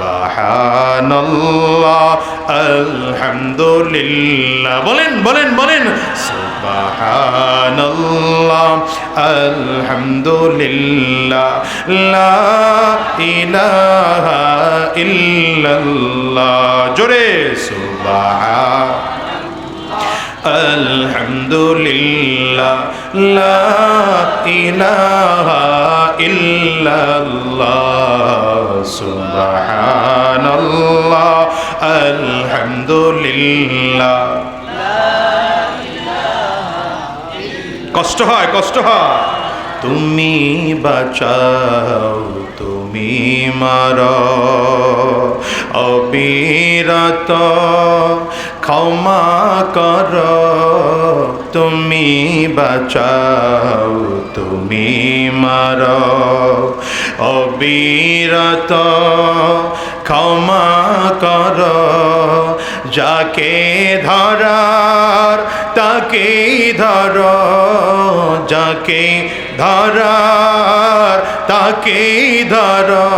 সুবহানাল্লাহ আলহামদুলিল্লাহ। বলেন বলেন বলেন, সুবহানাল্লাহ আলহামদুলিল্লাহ লা ইলাহা ইল্লাল্লাহ। জোরে সুবহান আলহামদুলিল্লাহ লা ইলাহা ইল্লাল্লাহ সুবহানাল্লাহ আলহামদুলিল্লাহ। কষ্ট হয়, কষ্ট হয়। তুমি বাঁচাও, তুমি মারো, অবিরত ক্ষমা করো। তুমি বাঁচাও, তুমি মারো, অবিরত ক্ষমা করো। যাকে ধরার তাকে ধরো, যাকে ধরার তাকে ধরো।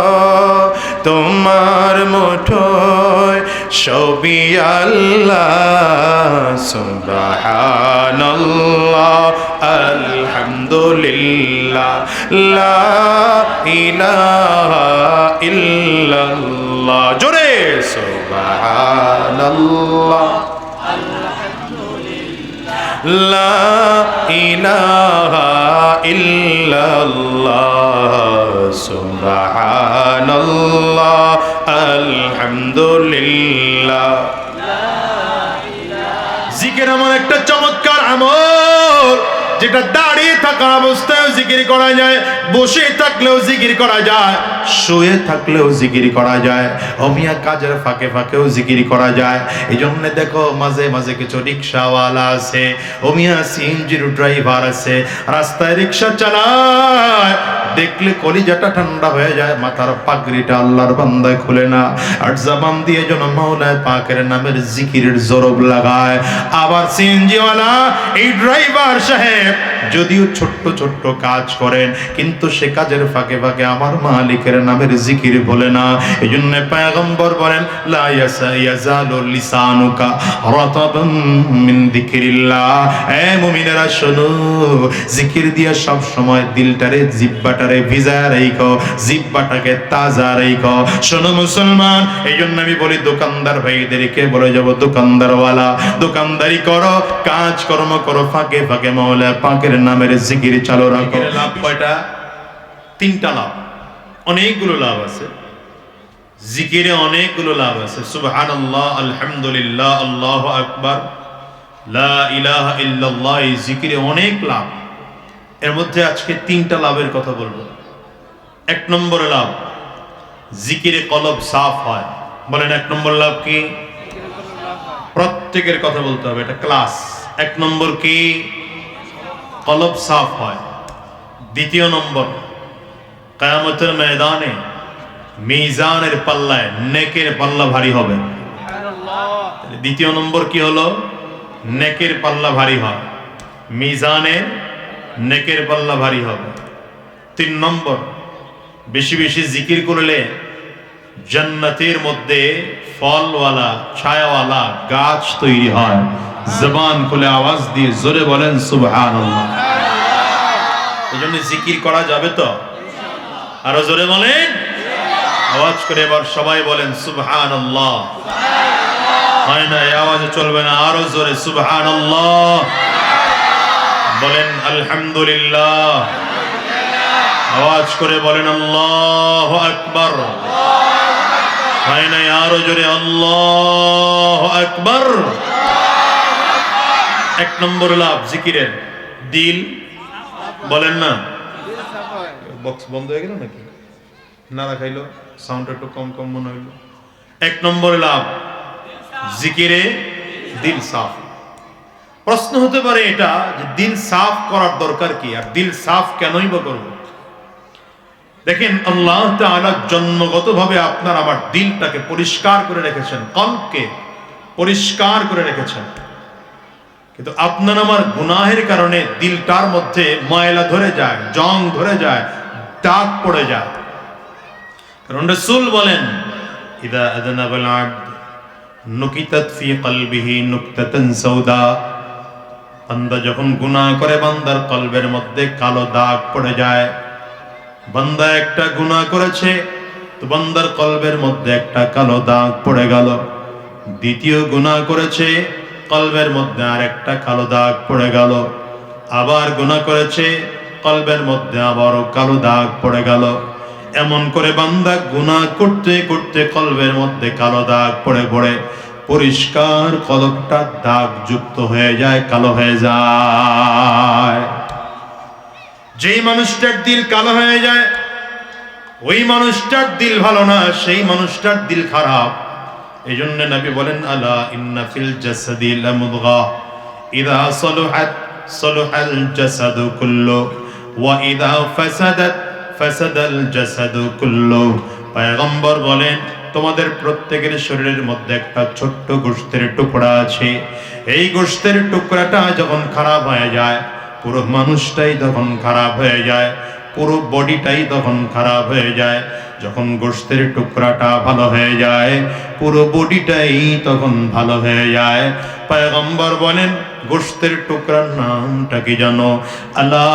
তোমার মুঠোয় সবই আল্লাহ। সুবহানাল্লাহ আলহামদুলিল্লাহ লা ইলাহা ইল্লাল্লাহ। জোরে সুবহানাল্লাহ লা ইলাহা ইল্লাল্লাহ সুবহানাল্লাহ আলহামদুলিল্লাহ। জিকির এমন একটা চমৎকার আমল যেটা দাঁড়িয়ে থাকা অবস্থায় জিকির করা যায়, বসে থাকলেও জিকির করা যায়, শুয়ে থাকলেও জিকির করা যায়, অমিয়া কাজের ফাঁকে ফাঁকেও জিকির করা যায়। এই জন্য দেখো মাঝে মাঝে কিছু রিক্সাওয়ালা আছে, অমিয়া সিএনজির ড্রাইভার আছে, রাস্তায় রিক্সা চালায়, দেখলে কলিজাটা ঠান্ডা হয়ে যায়, মাথার পাগড়িটা আল্লাহর বান্দায় খুলে না, আর জবান দিয়ে যেন মাওলানা পাকের নামের জিকিরের জরব লাগায়। আবার সিএনজিওয়ালা এই ড্রাইভার সাহেব যদিও ছোট্ট ছোট্ট কাজ করেন, কিন্তু সে কাজের ফাঁকে ফাঁকে আমার মালিকের নামের জিকির বলে না। এই জন্য পয়গম্বর বলেন লা ইয়াজালু লিসানুকা রাতাবান মিন যিকরিল্লাহ। এ মুমিনেরা শোনো, জিকির দিয়া সব সময় দিলটারে জিহ্বাটারে ভিজায় রাখো, জিহ্বাটাকে তাজা রাখো। শোনো মুসলমান, এই জন্য আমি বলি দোকানদার ভাইদেরকে বলে যাব, দোকানদারওয়ালা দোকানদারি করো, কাজ কর্ম করো, ফাঁকে ফাঁকে মাওলা পাকের নামের জিকির চালু রাখো। লাভ কয়টা? তিনটা লাভ। অনেকগুলো লাভ আছে জিকিরে, অনেকগুলো লাভ আছে। সুবহানাল্লাহ আলহামদুলিল্লাহ আল্লাহু আকবার লা ইলাহা ইল্লাল্লাহ, এই জিকিরে অনেক লাভ। এর মধ্যে আজকে তিনটা লাভের কথা বলবো। এক নম্বর লাভ, জিকিরে কলব সাফ হয়। বলেন এক নম্বর লাভ কি? প্রত্যেকের কথা বলতে হবে, এটা ক্লাস। এক নম্বর কি? কলব সাফ হয়। দ্বিতীয় নম্বর, কিয়ামতের ময়দানে মিজানের পাল্লায় নেকের পাল্লা ভারী হবে। দ্বিতীয় নম্বর কি হলো? নেকের পাল্লা ভারী হয়, মিজানের নেকের পাল্লা ভারী হবে। তিন নম্বর, বেশি বেশি জিকির করলে জান্নাতের মধ্যে ফলওয়ালা ছায়াওয়ালা গাছ তৈরি হয়। জবান খুলে আওয়াজ দিয়ে জোরে বলেন সুবহানাল্লাহ। এজন্য জিকির করা যাবে তো? আরো জোরে বলেন, আওয়াজ করে এবার সবাই বলেন সুবহানাল্লাহ। হয় না, এই আওয়াজে চলবে না, আরো জোরে সুবহানাল্লাহ বলেন। আলহামদুলিল্লাহ আওয়াজ করে বলেন আল্লাহু আকবার। হয় না, আরো জোরে আল্লাহু আকবার। এক নম্বর লাভ জিকিরের, দিল বলেন না। বক্স বন্ধ হয়ে গেল নাকি? না রাখাইলো, সাউন্ড একটু কম কম মনে হইল। এক নম্বর লাভ জিকিরে দিল সাফ। প্রশ্ন হতে পারে এটা যে দিল সাফ করার দরকার কি, আর দিল সাফ কেনই বা করব? দেখেন, আল্লাহ তাআলা জন্মগতভাবে আপনার আমার দিলটাকে পরিষ্কার করে রেখেছেন, কলবকে পরিষ্কার করে রেখেছেন। কিন্তু আপনার আমার গুনাহের কারণে দিলটার মধ্যে ময়লা ধরে যায়, জং ধরে যায়, দাগ পড়ে যায়। কারণ রাসূল বলেন ইদা আযনাবাল আবদ নুকিতাত ফি কলবিহি নুকতাতান সাউদা। বান্দা যখন গুনাহ করে বান্দার কলবের মধ্যে কালো দাগ পড়ে যায়। বান্দা একটা গুনাহ করেছে তো বান্দার কলবের মধ্যে একটা কালো দাগ পড়ে গেল। দ্বিতীয় গুনাহ করেছে, কলবের মধ্যে আরেকটা কালো দাগ পড়ে গেল। আবার গুনাহ করেছে, কলবের মধ্যে আবারও কালো দাগ পড়ে গেল। এমন করে বান্দা গুনাহ করতে করতে কলবের মধ্যে কালো দাগ পড়ে পড়ে পরিষ্কার কলবটা দাগ যুক্ত হয়ে যায়, কালো হয়ে যায়। যেই মানুষটার দিল কালো হয়ে যায় ওই মানুষটার দিল ভালো না, সেই মানুষটার দিল খারাপ। এই জন্য নবী বলেন, আলা ইন্না ফিল জাসাদি লামুদগা ইযা সালুহাত সালুহাল জাসাদু কুল্লু ওয়া ইযা ফাসাদাত ফাসাদাল জাসাদু কুল্লু। পয়গম্বর বলেন, তোমাদের প্রত্যেকের শরীরের মধ্যে একটা ছোট্ট গোশতের টুকরা আছে। এই গোশতের টুকরাটা যখন খারাপ হয়ে যায় পুরো মানুষটাই তখন খারাপ হয়ে যায়, পুরো বডিটাই তখন খারাপ হয়ে যায়। যখন গোশতের টুকরাটা ভালো হয়ে যায় পুরো বডিটাই তখন ভালো হয়ে যায়। পয়গম্বর বলেন, গোশতের টুকরার নামটা কি জানো? আলা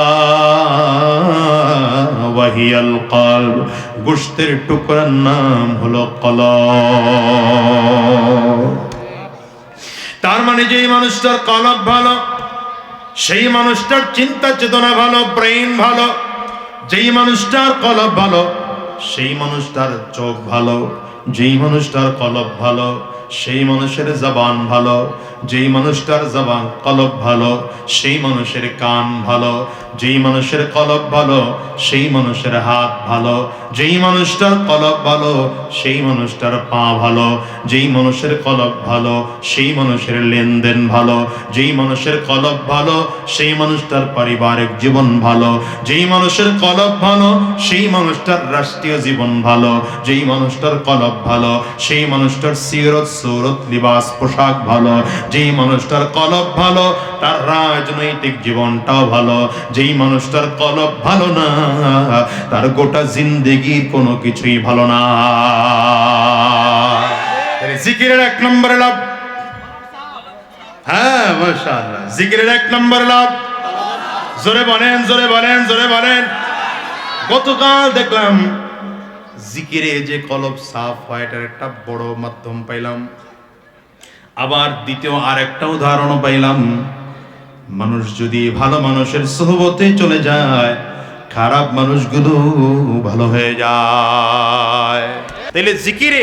ওয়াহিয়াল কলব। গোশতের টুকরার নাম হলো কলব। তার মানে যেই মানুষটার কলব ভালো সেই মানুষটার চিন্তা চেতনা ভালো, ব্রেইন ভালো। যেই মানুষটার কলব ভালো সেই মানুষটার চোখ ভালো। যেই মানুষটার কলব ভালো সেই মানুষের জবান ভালো। যেই মানুষটার জবান কলব ভালো সেই মানুষের কান ভালো। যেই মানুষের কলব ভালো সেই মানুষের হাত ভালো। যেই মানুষটার কলব ভালো সেই মানুষটার পা ভালো। যেই মানুষের কলব ভালো সেই মানুষের লেনদেন ভালো। যেই মানুষের কলব ভালো সেই মানুষটার পারিবারিক জীবন ভালো। যেই মানুষের কলব ভালো সেই মানুষটার রাষ্ট্রীয় জীবন ভালো। যেই মানুষটার কলব ভালো সেই মানুষটার সিরত সুরত লিবাস পোশাক ভালো। যেই মানুষটার কলব ভালো তার রাজনৈতিক জীবনটাও ভালো। যেই মানুষটার কলব ভালো না তার গোটা জিন্দেগির কোনো কিছুই ভালো না। জিকিরের এক নম্বরে লাভ, হ্যাঁ মাশাআল্লাহ, জিকিরের এক নম্বর লাভ। জোরে বলেন, জোরে বলেন, জোরে বলেন। গতকাল দেখলাম জিকিরে যে কলব সাফ হয় এটার একটা বড় মাধ্যম পাইলাম। আবার দ্বিতীয় আরেকটা উদাহরণও পাইলাম। মানুষ যদি ভালো মানুষের সোহবতে চলে যায় খারাপ মানুষগুলো ভালো হয়ে যায়। তাহলে জিকিরে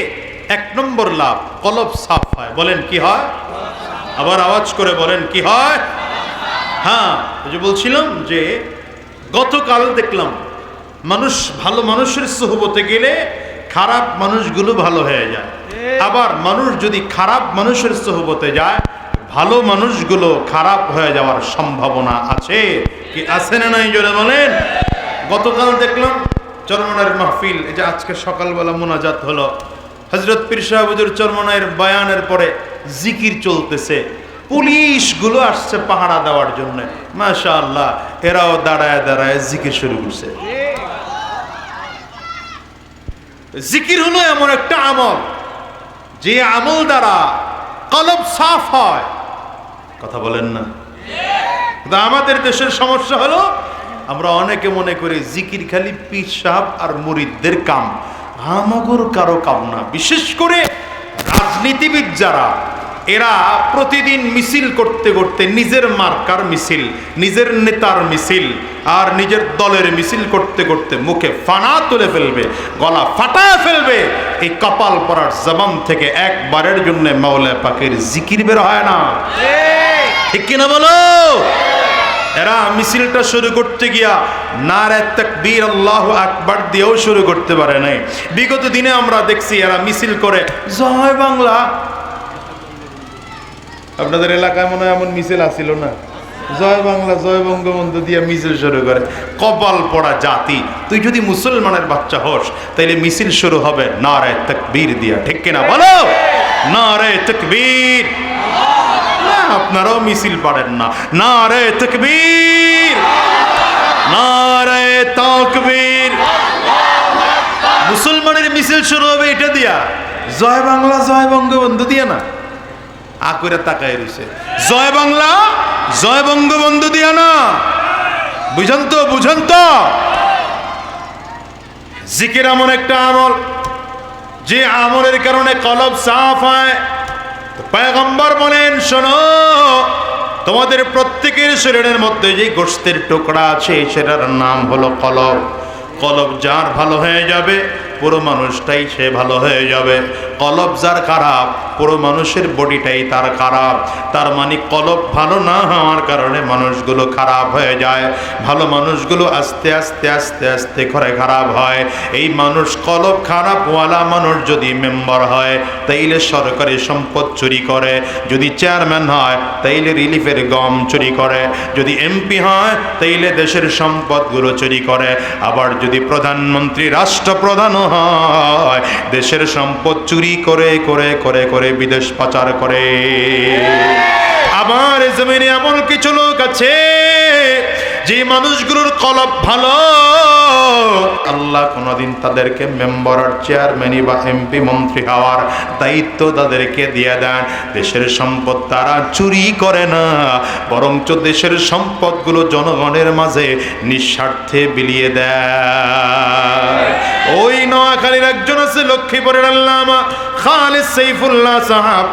এক নম্বর লাভ, কলব সাফ হয়। বলেন কি হয়? আবার আওয়াজ করে বলেন কি হয়? হ্যাঁ, ওই যে বলছিলাম যে গতকাল দেখলাম মানুষ ভালো মানুষের সোহবতে গেলে খারাপ মানুষগুলো ভালো হয়ে যায়। আবার মানুষ যদি খারাপ মানুষের সোহবতে যায় ভালো মানুষগুলো খারাপ হয়ে যাওয়ার সম্ভাবনা আছে। কি আছে না নাই জোরে বলেন। গতকাল দেখলাম চরমনায়ের মাহফিল, এই যে আজকে সকালবেলা মোনাজাত হলো। হযরত পীর সাহেব হুজুর চরমনায়ের বয়ানের পরে জিকির চলতেছে। পুলিশগুলো আসছে পাহারা দেওয়ার জন্য। মাশাআল্লাহ, এরাও দাঁড়ায় দাঁড়ায় জিকির শুরু করছে। জিকির হলো এমন একটা আমল যে আমল দ্বারা কলব সাফ হয়। কথা বলেন না? কিন্তু আমাদের দেশের সমস্যা হলো আমরা অনেকে মনে করি জিকির খালি পীর সাহেব আর মুরিদদের কাম, আমাগর কারো কাম না। বিশেষ করে রাজনীতিবিদ যারা, এরা প্রতিদিন মিছিল করতে করতে নিজের মার্কার মিছিল, নিজের নেতার মিছিল আর নিজের দলের মিছিল করতে করতে মুখে ফানা তুলে ফেলবে, গলা ফাটায় ফেলবে। এই কপাল পরার জবান থেকে একবারের জন্য মাওলা পাকের জিকির বের হয় না। ঠিক কিনা বলো? এরা মিছিলটা শুরু করতে গিয়া নারে তাকবীর আল্লাহু আকবার দিয়েও শুরু করতে পারে নাই। বিগত দিনে আমরা দেখছি এরা মিছিল করে জয় বাংলা। আপনাদের এলাকায় মনে হয় এমন মিছিল আসিল না? জয় বাংলা জয় বঙ্গবন্ধু দিয়ে মিছিল শুরু করে। কপাল পড়া জাতি, তুই যদি মুসলমানের বাচ্চা হোস তাইলে মিছিল শুরু হবে নারে তাকবীর দিয়া। ঠিক কিনা বলো? নারে তাকবীর। আপনারাও মিছিল পারেন না। নারে তাকবীর, নারে তাকবীর। মুসলমানের মিছিল শুরু হবে এটা দিয়া। জয় বাংলা জয় বঙ্গবন্ধু দিয়ে না, আকুরে তাকায় রইছে। জয় বাংলা জয় বঙ্গবন্ধু দিয়া না, বুঝেন তো, বুঝেন তো। জিকির এমন একটা আমল যে আমলের কারণে কলব সাফ হয়। পয়গম্বর বলেন, শোনো, তোমাদের প্রত্যেকের শরীরের মধ্যে যে গোশতের টুকরা আছে সেটার নাম হলো কলব। কলব যার ভালো হয়ে যাবে পুরো মানুষটাই সে ভালো হয়ে যাবে। কলব যার খারাপ পুরো মানুষের বডিটাই তার খারাপ। তার মানে কলব ভালো না হওয়ার কারণে মানুষগুলো খারাপ হয়ে যায়। ভালো মানুষগুলো আস্তে আস্তে আস্তে আস্তে করে খারাপ হয়। এই মানুষ কলব খারাপওয়ালা মানুষ যদি মেম্বার হয় তাইলে সরকারি সম্পদ চুরি করে, যদি চেয়ারম্যান হয় তাইলে রিলিফের গম চুরি করে, যদি এমপি হয় তাইলে দেশের সম্পদগুলো চুরি করে, আবার যদি প্রধানমন্ত্রী রাষ্ট্রপ্রধান হয় দেশের সম্পদ চুরি করে করে করে করে বিদেশ পাচার করে। আবার জমিনে এমন কিছু লোক আছে যে মানুষগুলোর কলব ভালো, আল্লাহ কোনদিন তাদেরকে মেম্বার আর চেয়ারম্যানই বা এমপি মন্ত্রী হওয়ার দায়িত্ব তাদেরকে দিয়ে দেন। দেশের সম্পদ তারা চুরি করে না, বরঞ্চ দেশের সম্পদগুলো জনগণের মাঝে নিঃস্বার্থে বিলিয়ে দেয়। ওই নোয়াখালীর একজন আছে লক্ষ্মীপুরের আল্লামা খালিদ সাইফুল্লাহ সাহাব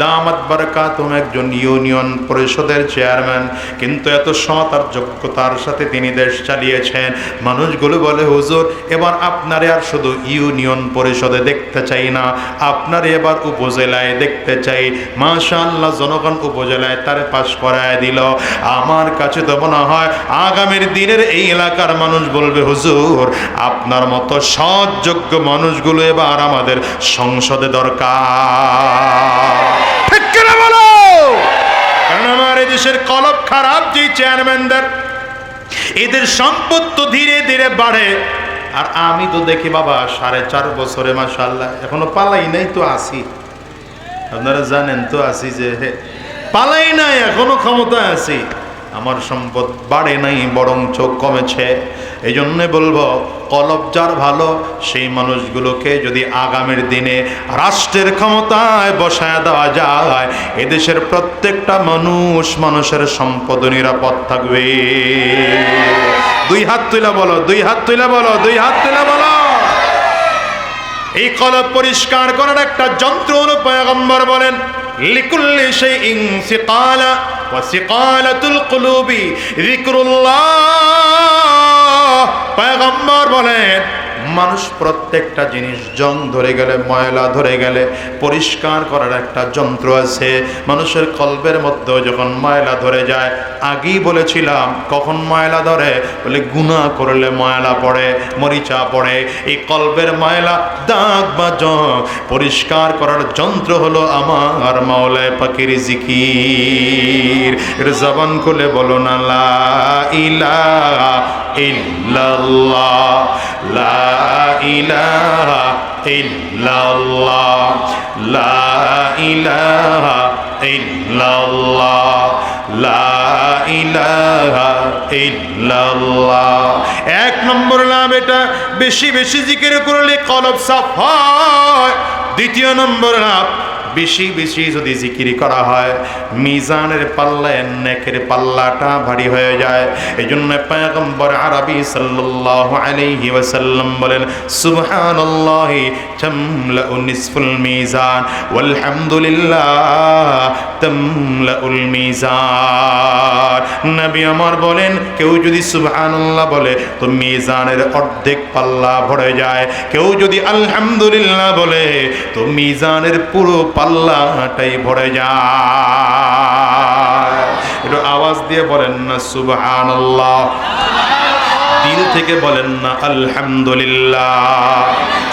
দামাত বারাকাতুহুম, একজন ইউনিয়ন পরিষদের চেয়ারম্যান, কিন্তু এত সৎ আর যোগ্যতার সাথে তিনি দেশ চালিয়েছেন। মানুষগুলো বলে, হুজুর এবার আপনারে আর শুধু ইউনিয়ন পরিষদে দেখতে চাই না, আপনারে এবার উপজেলায় দেখতে চাই। মাশাআল্লাহ, জনগণ উপজেলায় তার পাশ করায় দিল। আমার কাছে তো মনে হয় আগামীর দিনের এই এলাকার মানুষ বলবে, হুজুর আপনার মতো সৎ যোগ্য মানুষগুলো এবার আমাদের সংসদে দরকার। বলো, কারণ আমার এই দেশের কলব খারাপ যে চেয়ারম্যানদের, এদের সম্পদ তো ধীরে ধীরে বাড়ে। আর আমি তো দেখি বাবা 4.5 বছরে মাশাআল্লাহ এখনো পালাই নাই তো আছি। আপনারা জানেন তো আছি, যে পালাই নাই, এখনো ক্ষমতায় আছি। আমার সম্পদ বাড়ে নাই, বরং চোখ কমেছে। এই জন্যে বলবো, কলব যার ভালো সেই মানুষগুলোকে যদি আগামীর দিনে রাষ্ট্রের ক্ষমতায় বসায় দেওয়া যায়, এদেশের প্রত্যেকটা মানুষের সম্পদ নিরাপদ থাকবে। দুই হাত তুলে বলো, দুই হাত তুলে বলো, দুই হাত তুলে বলো। এই কলব পরিষ্কার করার একটা যন্ত্র হলো, পয়গম্বর বলেন, লিকুল্লি শাইইন সিকালা ওয়া সিকালাতুল কুলুবি যিকরুল্লাহ। পয়গম্বর বলেন, মানুষ প্রত্যেকটা জিনিস জং ধরে গেলে, ময়লা ধরে গেলে পরিষ্কার করার একটা যন্ত্র আছে। মানুষের কলবের মধ্যে যখন ময়লা ধরে যায়, আগেই বলেছিলাম কখন ময়লা ধরে, বলে গুনাহ করলে ময়লা পড়ে, মরিচা পড়ে। এই কলবের ময়লা, দাগ বা জং পরিষ্কার করার যন্ত্র হলো আমার মাওলায়ে পাকের জিকির। এর জবান খুলে বলো না, লা ইলাহা ইল্লাল্লাহ, লা ইলাহা ইল্লাল্লাহ, লা ইলাহা ইল্লাল্লাহ, লা ইলাহা ইল্লাল্লাহ। 1 নম্বর লাভ এটা, বেশি বেশি জিকির করলে কলব সাফ হয়। 2 নম্বর লাভ, বেশি বেশি যদি জিকির করা হয় মিজানের পাল্লায় নেকের পাল্লাটা ভারী হয়ে যায়। এই জন্য পয়গম্বর আরবি সাল্লাল্লাহু আলাইহি ওয়াসাল্লাম বলেন, সুবহানাল্লাহি তামলাউ নিসফুল মিজান ওয়াল হামদুলিল্লাহ তামলাউল মিজান। নবী আমার বলেন, কেউ যদি সুবহানাল্লাহ বলে তো মিজানের অর্ধেক পাল্লা ভরে যায়, কেউ যদি আলহামদুলিল্লাহ বলে তো মিজানের পুরো পাল্লাটাই ভরে যায়। একটু আওয়াজ দিয়ে বলেন না সুবহানাল্লাহ, দিল থেকে বলেন না আলহামদুলিল্লাহ।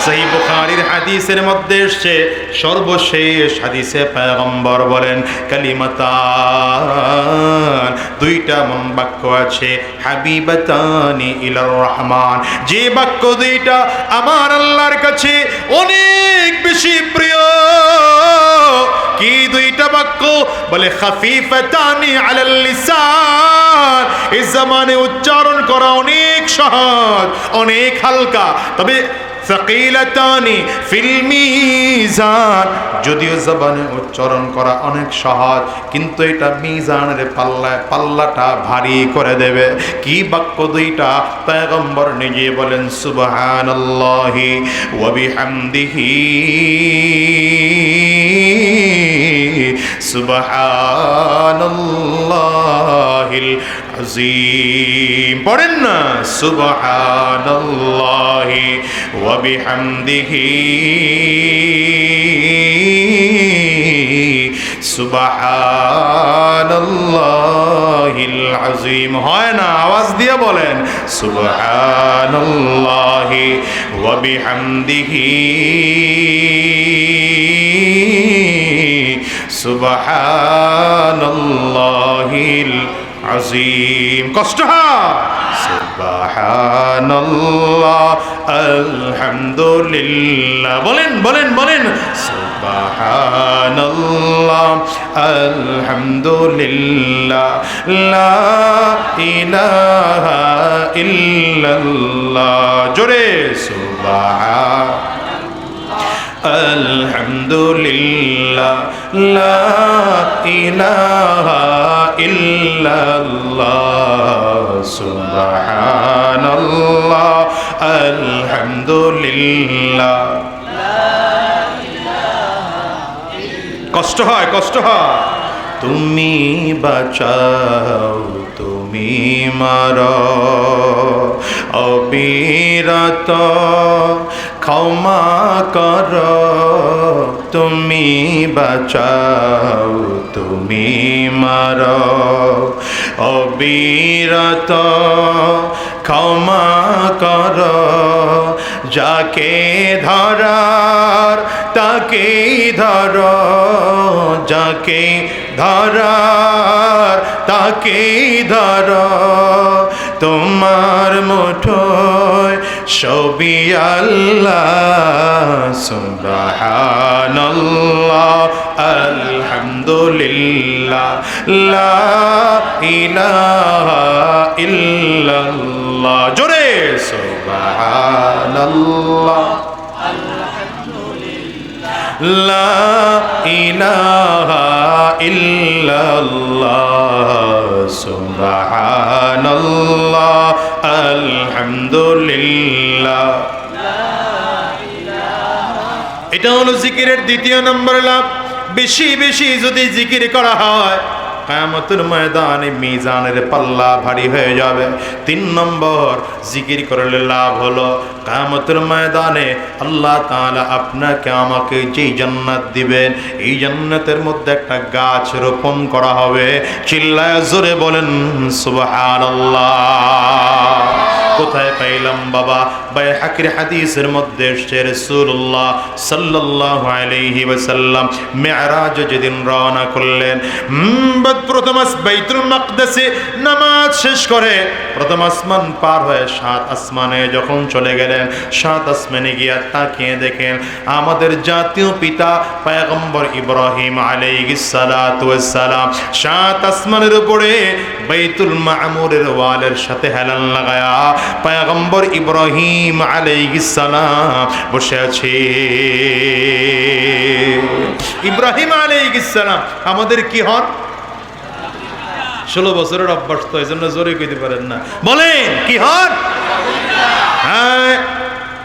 সহিহ বুখারীর হাদিসের মধ্যে এসেছে, সর্বশেষ হাদিসে পয়গম্বর বলেন, কালিমাতান, 2টা মন বাক্য আছে, হাবিবাতানি ইলার রহমান, যে বাক্য 2টা আমার আল্লাহর কাছে অনেক বেশি প্রিয়। কি 2টা বাক্য? বলে খাফিফাতানি আলাল লিসান, এই জবানে উচ্চারণ করা অনেক সহজ, অনেক হালকা, তবে সাকিলাতানি ফিল মিজান, যদিও জবানে উচ্চারণ করা অনেক সহজ, কিন্তু এটা মিজানের পাল্লাটা ভারী করে দেবে। কি বাক্য দুইটা? পয়গম্বর নিজে বলেন সুবহানাল্লাহি ওয়া বিহামদিহি সুবহানাল্লাহিল আযীম। পড়েন না, সুবহানাল্লাহি ওয়া বিহামদিহি সুবহানাল্লাহিল আযীম। হয় না? আওয়াজ দিয়ে বলেন সুবহানাল্লাহি ওয়া বিহামদিহি সুবহানাল্লাহিল আযীম। কষ্ট হয়। সুবহানাল্লাহ আলহামদুলিল্লাহ। বলেন বলেন বলেন সুবহানাল্লাহ আলহামদুলিল্লাহ লা ইলাহা ইল্লাল্লাহ। জোরে সুবহান আলহামদুলিল্লাহ লা ইলাহা ইল্লাল্লাহ সুবহানাল্লাহ আলহামদুলিল্লাহ। কষ্ট হয়, কষ্ট হয়। তুমি বাঁচাও, তুমি মারো, অবিরত ক্ষমা করো। তুমি বাঁচাও, তুমি মারো, অবিরত ক্ষমা করো। যাকে ধরার তাকেই ধরো, যাকে ধরার তাকেই ধরো। তোমার মুঠোয় সবই আল্লাহ। সুবহানাল্লাহ আলহামদুলিল্লাহ লা ইলাহা ইল্লাল্লাহ। জোরে সুবহানাল্লাহ লা ইলাহা ইল্লাল্লাহ সুবহানাল্লাহ আলহামদুলিল্লাহ। এটা হলো জিকিরের দ্বিতীয় নম্বর লাভ। বেশি বেশি যদি জিকির করা হয়, কিয়ামতের ময়দানে মিজানের পাল্লা ভারী হয়ে যাবে। 3 নম্বর জিকির করলে লাভ হলো, কিয়ামতের ময়দানে আল্লাহ তাআলা আপনাকে আমাকে যেই জান্নাত দিবেন, এই জান্নাতের মধ্যে একটা গাছ রোপণ করা হবে। চিল্লায় জোরে বলেন সুবহানাল্লাহ। কোথায় পাইলাম বাবা? বাইহাকির হাদিসের মধ্যে এসেছে রাসূলুল্লাহ সাল্লাল্লাহু আলাইহি ওয়াসাল্লাম মিরাজ যেদিন রওনা করলেন, প্রথম বাইতুল মাকদাসে নামাজ শেষ করে প্রথম আসমান পার হয়ে 7 আসমানে যখন চলে গেলেন, 7 আসমানে গিয়ে তাকিয়ে দেখেন আমাদের জাতীয় পিতা পয়গম্বর ইব্রাহিম আলাইহিস সালাতু ওয়াস সালাম 7 আসমানের উপরে বাইতুল মামুরের ওয়ালের সাথে হেলান লাগায়া পয়গম্বর ইব্রাহিম আলাইহিস সালাম বসে আছে। ইব্রাহিম আলাইহিস সালাম আমাদের কি হন? 16 বছরের অভ্যাস, তো এই জন্য জোরে কইতে পারেন না। বলেন কি হন? হ্যাঁ,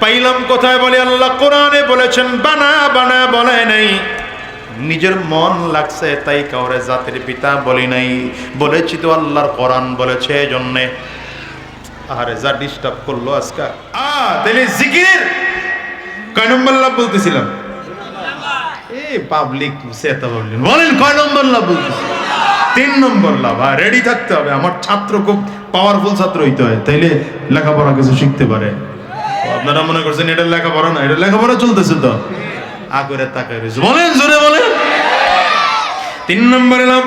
পাইলাম কোথায়? বলে আল্লাহ কোরআনে বলেছেন বানা বানা বলে নাই, নিজের মন লাগছে তাই কাউরে জাতির পিতা বলি নাই, বলেছি তো আল্লাহর কোরআন বলেছে এই জন্যে। আরে যা ডিস্টার্ব করলো আজকে। তাহলে জিকিরের কয় নম্বর লাভ বলতেছিলাম? এই পাবলিক সেটা বললেন, বলেন কয় নম্বর লাভ বলতেছি? 3 নম্বর লাভ। রেডি থাকতে হবে। আমার ছাত্র খুব পাওয়ারফুল ছাত্র হইতে হয়, তাইলে লেখাপড়া কিছু শিখতে পারে। আপনারা মনে করছেন এটা লেখাপড়া না, এটা লেখাপড়া চলতেছে তো আগরে তাকায় রয়েছে। বলেন জোরে বলেন। 3 নম্বরে লাভ,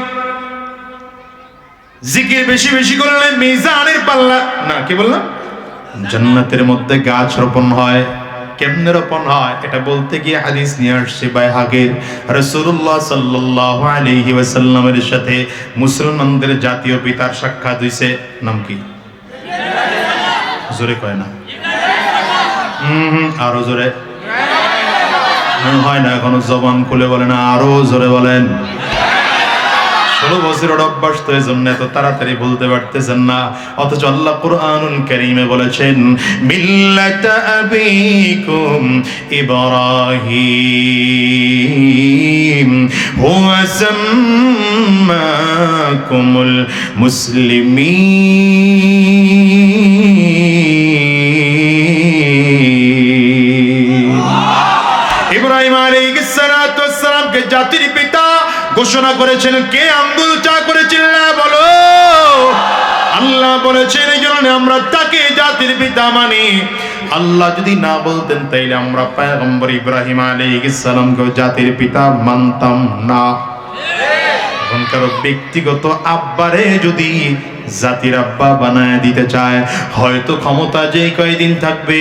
জিকির বেশি বেশি করলে মিজানের পাল্লা না, কি বললাম? জান্নাতের মধ্যে গাছ রোপণ হয়। কেমনে রোপণ হয় এটা বলতে গিয়ে হাদিস নিয়ে আসছে বাইহাকির। রাসূলুল্লাহ সাল্লাল্লাহু আলাইহি ওয়াসাল্লামের সাথে মুসলমানদের জাতীয় পিতার সাক্ষাৎ হইছে। নাম কি? জোরে কয় না। আরো জোরে হয় না, এখনো জবান খুলে বলেন, আরো জোরে বলেন। 16 বছরের অভ্যাস তো এজন্য এত তাড়াতাড়ি বলতে পারতেছেন না, অথচ আল্লাহ কুরআনুল কারীমে বলেছেন মিল্লাতা আবিকুম ইব্রাহিম হুয়া সাম্মাকুমুল মুসলিমিন। ইব্রাহিম আলাইহিস সালাতু ওয়াস সালামকে জাতির পিতা ঘোষণা করেছেন। কে আঙ্গুল চা করেছিলেন বলো? আল্লাহ বলেছেন, এই জন্য আমরা তাকে জাতির পিতা মানি। আল্লাহ যদি না বলতেন তাইলে আমরা পয়গম্বর ইব্রাহিম আলাইহিস সালামকে জাতির পিতা মানতাম না। এখনকার ব্যক্তিগত আব্বারে যদি জাতির আব্বা বানায় দিতে চায়, হয়তো ক্ষমতা যেই কয়দিন থাকবে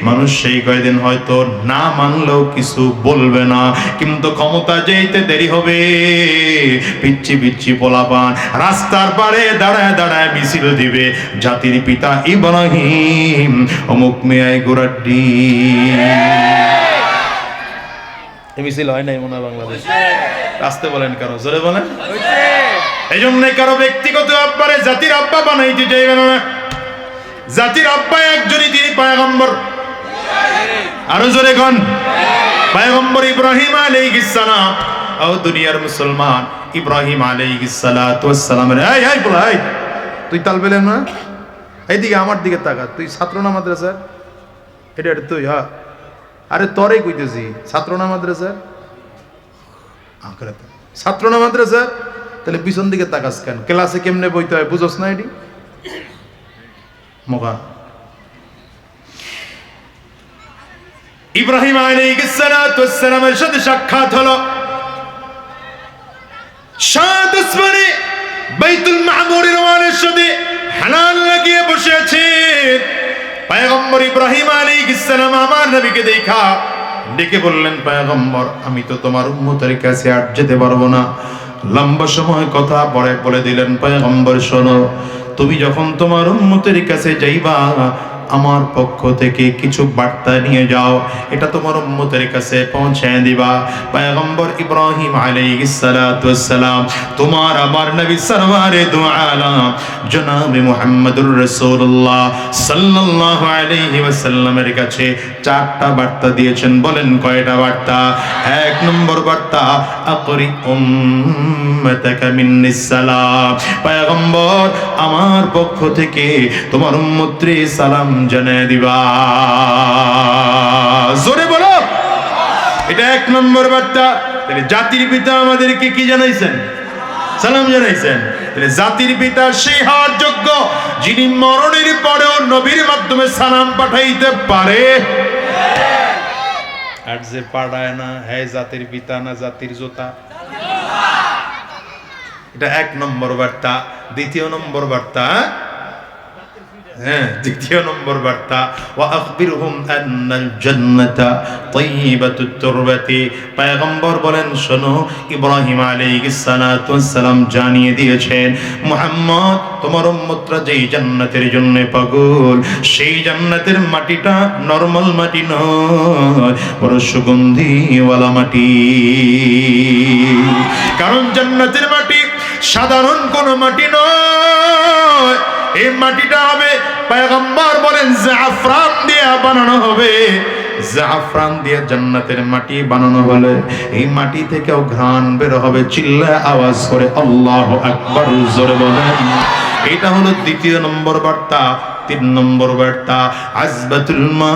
মানুষ সেই কয়দিন হয়তো না মানলেও কিছু বলবে না, কিন্তু ক্ষমতা যেইতে দেরি হবে পিচ্ছি পিচ্ছি পোলাপান রাস্তার পারে দাঁড়ায় দাঁড়ায় মিছিল দিবে, জাতির পিতা ইব্রাহিম অমুক মেয়াই গোরাড্ডি। মিছিল হয় নাই মনে হয় বাংলাদেশ? আসতে বলেন, কারো জোরে বলেন। এই জন্য কারো ব্যক্তিগত আব্বারে জাতির আব্বা বানাইতে চাইবেন না। জাতির আব্বা একজনই, তিনি পয়গম্বর। আরো জোরে কোন? পয়গম্বর ইব্রাহিম আলাইহিস সালাম। ও দুনিয়ার মুসলমান, ইব্রাহিম আলাইহিস সালাতু ওয়াস সালাম। এই এই বলা, এই তুই তাল পেলেন না? এইদিকে আমার দিকে তাকা। তুই ছাত্র না মাদ্রাসার? এটা তুই? হ্যাঁ। আরে তরে কইতেছি, ছাত্র না মাদ্রাসার? ছাত্র না মাদ্রাসার? তাহলে পিছন দিকে তাকাস কেন? ক্লাসে কেমনে বইতে হয় বুঝোস না? এটি মগা। ইব্রাহিম আলাইহিস সালাতু ওয়াস সালামের সাথে সাক্ষাৎ হলো। সাত আসমানে বাইতুল মামুরের ওয়ালের সাথে হালাল লাগিয়ে বসে আছে। পয়গম্বর ইব্রাহিম আলাইহিস সালাম আমার নবীকে দেখা ডেকে বললেন, পয়গম্বর আমি তো তোমার উম্মতের কাছে আর যেতে পারবো না। লম্বা সময় কথা পরে বলে দিলেন, পয়গম্বর শোনো, তুমি যখন তোমার উম্মতের কাছে যাইবা আমার পক্ষ থেকে কিছু বার্তা নিয়ে যাও, এটা তোমার উম্মতের কাছে পৌঁছায় দিবা। পয়গম্বর ইব্রাহিম আলাইহিস সালাতু ওয়াস সালাম তোমার আমার নবী সরওয়ারে দু আলাম জনাবে মুহাম্মদুর রাসূলুল্লাহ সাল্লাল্লাহু আলাইহি ওয়াসাল্লামের কাছে 4টা বার্তা দিয়েছেন। বলেন কয়টা বার্তা? 1 নম্বর বার্তা, আকরি উম্মাতাকা মিন্নিস সালাম। পয়গম্বর আমার পক্ষ থেকে তোমার উম্মতরে সালাম জানিয়ে দিবা। জোরে বলো। এটা 1 নম্বর বার্তা। তাহলে জাতির পিতা আমাদেরকে কি জানাইছেন? সালাম জানাইছেন। তাহলে জাতির পিতা সেই হওয়ার যোগ্য যিনি মরণের পরেও নবীর মাধ্যমে সালাম পাঠাইতে পারে। আর যে পাঠায় না, হ্যাঁ জাতির পিতা না জাতির জোতা। এটা 1 নম্বর বার্তা। 2 নম্বর বার্তা, দ্বিতীয় নম্বর বার্তা, ওয়া আখবিরহুম আন্নাল জান্নাতা তাইয়্যিবাতুত তুরবাতি। পয়গম্বর বলেন, শোনো, ইব্রাহিম আলাইহিস সালাতু ওয়াস সালাম জানিয়ে দিয়েছেন মুহাম্মদ তোমার উম্মতরা যেই জান্নাতের জন্য পাগল, সেই জান্নাতের মাটিটা নরমাল মাটি নয়, বড় সুগন্ধিওয়ালা মাটি। কারণ জান্নাতের মাটি সাধারণ কোনো মাটি নয়। এই মাটিটা হবে, পয়গম্বর বলেন, জাফরান দিয়ে বানানো হবে। জাফরান দিয়ে জান্নাতের মাটি বানানো হলে এই মাটি থেকেও ঘ্রাণ বের হবে। চিল্লায় আওয়াজ করে আল্লাহু আকবার জোরে বলেন। এটা হলো 2 নম্বর বার্তা। 3 নম্বর বার্তা, আজবাতুল মা।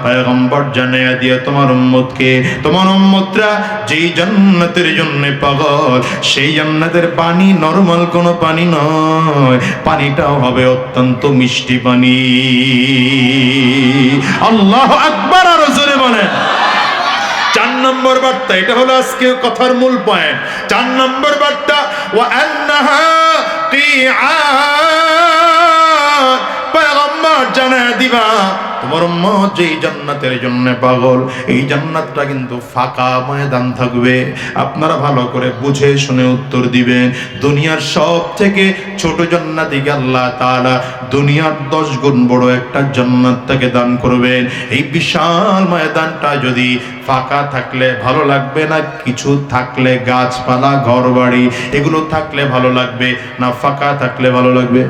পয়গম্বর জানিয়ে দিয়ে তোমার উম্মতকে, তোমার উম্মতরা যেই জান্নাতের জন্য পাগল, সেই জান্নাতের পানি নরমাল কোনো পানি নয়, পানিটাও হবে অত্যন্ত মিষ্টি পানি। আল্লাহু আকবার আর জোরে বলেন। 4 নম্বর বার্তা, এটা হলো আজকে কথার মূল পয়েন্ট। 4 নম্বর বার্তা, ওয়া আন্নাহা কিআন। পয়গম্বর জানায় দিবা তোমার উম্মত যেই জান্নাতের জন্য পাগল, এই জান্নাতটা কিন্তু ফাঁকা ময়দান থাকবে। আপনারা ভালো করে বুঝে শুনে উত্তর দিবেন। দুনিয়ার সব থেকে ছোট জান্নাতিকে আল্লাহ তাআলা দুনিয়ার 10 গুণ বড় একটা জান্নাত তাকে দান করবেন। এই বিশাল ময়দানটা যদি ফাঁকা থাকলে ভালো লাগবে না কিছু থাকলে গাছপালা ঘরবাড়ি এগুলো থাকলে ভালো লাগবে না ফাঁকা থাকলে ভালো লাগবে?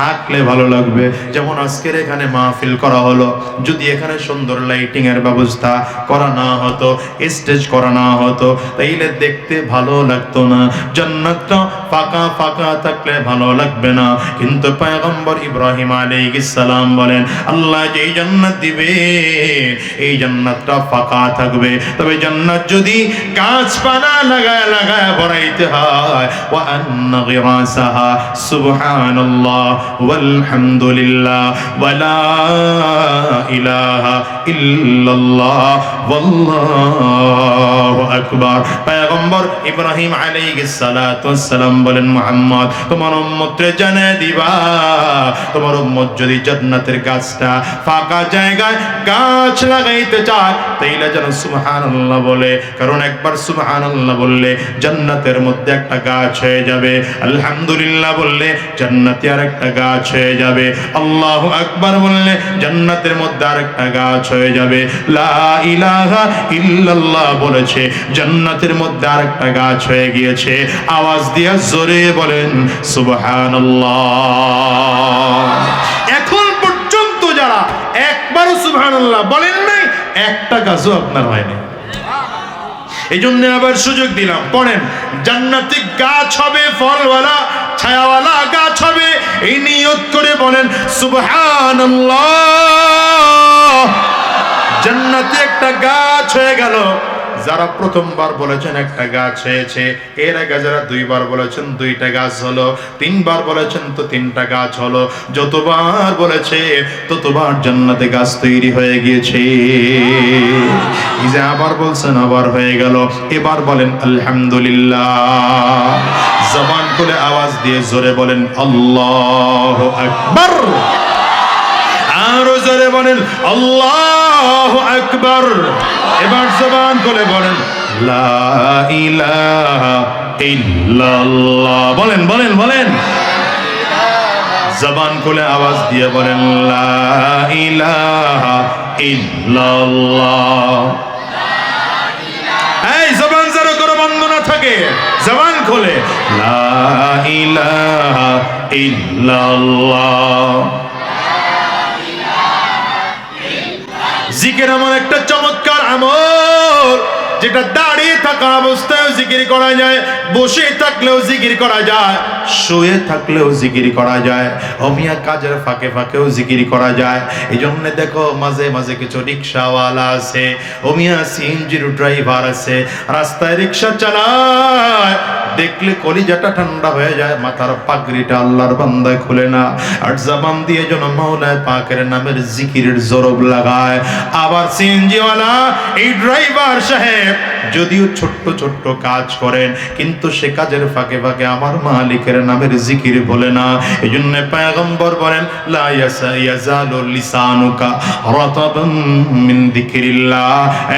থাকলে ভালো লাগবে। যেমন আজকের এখানে মাহফিল করা হলো, যদি এখানে সুন্দর লাইটিং এর ব্যবস্থা করা না হতো, স্টেজ করা না হতো, তাইলে দেখতে ভালো লাগতো না। জান্নাতটা ফাঁকা ফাঁকা থাকলে ভালো লাগবে না। কিন্তু পয়গম্বর ইব্রাহিম আলাইহিস সালাম বলেন আল্লাহ যেই জান্নাত দিবে এই জান্নাতটা ফাঁকা থাকবে। তবে জান্নাত যদি গাছপালা লাগায় লাগায় ভরাইতে হয়, ওয়া আন্না গিরাসাহা সুবহানাল্লাহ ওয়ালহামদুলিল্লাহ ওয়ালা ইলাহা ইল্লাল্লাহ ওয়াল্লাহু আকবার। পয়গম্বর ইব্রাহিম আলাইহিস সালাতু ওয়াস সালাম বলেন মুহাম্মদ তোমার উম্মতকে জানিয়ে দিবা তোমার উম্মত যদি জান্নাতের গাছটা ফাঁকা জায়গায় গাছ লাগাইতে চায় তাইলে যেন সুবহানাল্লাহ বলে, কারণ একবার সুবহানাল্লাহ বললে জান্নাতের মধ্যে একটা গাছ হয়ে যাবে, আলহামদুলিল্লাহ বললে জান্নাতে আর একটা গাছ হয়ে যাবে, আল্লাহু আকবার বললে জান্নাতের মধ্যে আরেকটা গাছ হয়ে যাবে, লা ইলাহা ইল্লাল্লাহ বলেছে জান্নাতের মধ্যে আরেকটা গাছ হয়ে গিয়েছে। আওয়াজ দিয়ে জোরে বলেন সুবহানাল্লাহ। এখন পর্যন্ত যারা একবারও সুবহানাল্লাহ বলেন নাই একটা গাছও আপনার হয়নি। এই জন্য আবার সুযোগ দিলাম, পড়েন জান্নাতি গাছ হবে, ফলওয়ালা ছায়াওয়ালা গাছ হবে, এই নিয়ত করে বলেন সুবহানাল্লাহ। জান্নাতে একটা গাছ হয়ে গেল। যারা প্রথমবার বলেছেন একটা গাছ হয়েছে, এর আগে যারা 2 বার বলেছেন 2টা গাছ হলো, 3 বার বলেছেন তো 3টা গাছ হলো, যতবার বলেছে ততবার জান্নাতে গাছ তৈরি হয়ে গিয়েছে। এই যে আবার বলছেন আবার হয়ে গেল। এবার বলেন আলহামদুলিল্লাহ। জবান খুলে আওয়াজ দিয়ে জোরে বলেন আল্লাহু আকবার। আরো জোরে বলেন আল্লাহু আকবার। এবার জবান খুলে বলেন লা ইলাহা ইল্লাল্লাহ। বলেন বলেন বলেন, জবান খুলে আওয়াজ দিয়ে বলেন লা ইলাহা ইল্লাল্লাহ। এই জবান যারা করে বন্ধ না থাকে, জবান খুলে লা ইলাহা ইল্লাল্লাহ। জিকির এমন একটা চমৎকার আমল যেটা দাঁড়িয়ে থাকা অবস্থায় জিকির করা যায়, বসে থাকলেও জিকির করা যায়, শুয়ে থাকলেও জিকির করা যায়, অমিয়া কাজের ফাঁকে ফাঁকেও জিকির করা যায়। এই জন্য দেখো মাঝে মাঝে কিছু রিক্সাওয়ালা আছে, অমিয়া সিএনজির ড্রাইভার আছে, রাস্তায় রিক্সা চালায়, দেখলে কলিজাটা ঠান্ডা হয়ে যায়, মাথার পাগড়িটা আল্লাহর বান্দায় খুলে না, আর জবান দিয়ে যেন মাওলানা পাকের নামের জিকিরের জরব লাগায়। আবার সিএনজিওয়ালা এই ড্রাইভার সাহেব যদিও ছোট্ট ছোট্ট কাজ করেন, কিন্তু সে কাজের ফাঁকে ফাঁকে আমার মালিকের নামের জিকির বলে না। এই জন্য পয়গম্বর বলেন লা ইয়াজালু লিসানুকা রাতাবান মিন যিকরিল্লাহ।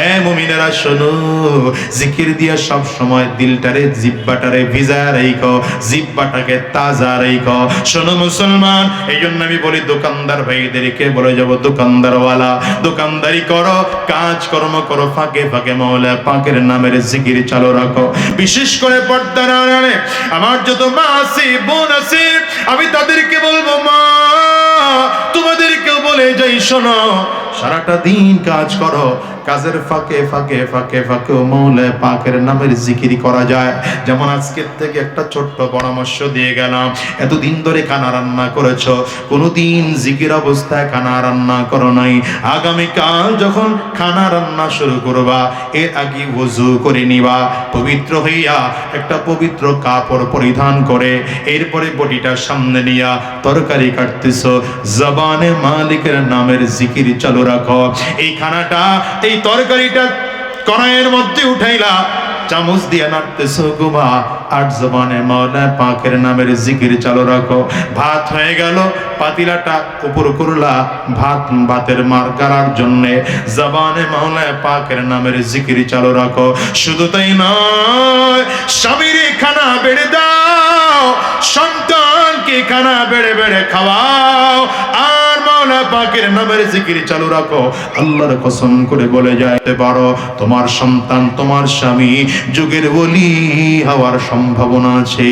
এ মুমিনেরা শোনো, জিকির দিয়া সব সময় দিলটারে জিহ্বাটারে ভিজায় রাখো, জিহ্বাটাকে তাজা রাখো। শোনো মুসলমান, এই জন্য আমি বলি দোকানদার ভাইদেরকে বলে যাব, দোকানদারওয়ালা দোকানদারি করো, কাজ কর্ম করো, ফাঁকে ফাঁকে মাওলা পাকের নামের জিকির চালু রাখো। বিশেষ করে পর্দার আড়ালে আমার যত মা আছে বোন আছে, আমি তাদেরকে বলবো মা তোমাদেরকেও বলে যাই, শোনো সারাটা দিন কাজ করো, কাজের ফাঁকে ফাঁকে ফাঁকে ফাঁকেও মাওলা পাকের নামের জিকির করা যায়। যেমন আজকের থেকে একটা ছোট্ট পরামর্শ দিয়ে গেলাম, এতদিন ধরে খানা রান্না করেছো, কোনোদিন জিকির অবস্থায় খানা রান্না করো নাই, আগামীকাল যখন খানা রান্না শুরু করবা এর আগে ওযু করে নিবা, পবিত্র হইয়া একটা পবিত্র কাপড় পরিধান করে এরপরে বডিটা সামনে নিয়া তরকারি কাটতেছো, জবানে মালিকের নামের জিকির চালু রাখো। এই খানাটা এই তরকারিটা কড়াইয়ের মধ্যে উঠাইলা, চামচ দিয়ে নাড়তেছো গোমা, আর জবানে মাওলা পাকের নামের জিকির চালু রাখো। ভাত হয়ে গেল, পাতিলাটা উপর করলা, ভাতের মার গাড়ার জন্যে জবানে মাওলা পাকের নামের জিকির চালু রাখো। শুধু তাই নয়, স্বামীর খানা বেড়ে দাও, সন্তানকে খানা বেড়ে বেড়ে খাওয়াও, আর মাওলা পাকের নামের জিকির চালু রাখো। আল্লাহর কসম করে বলে যাইতে পারো, তোমার সন্তান, তোমার স্বামী যুগের ওলি হওয়ার সম্ভাবনা আছে।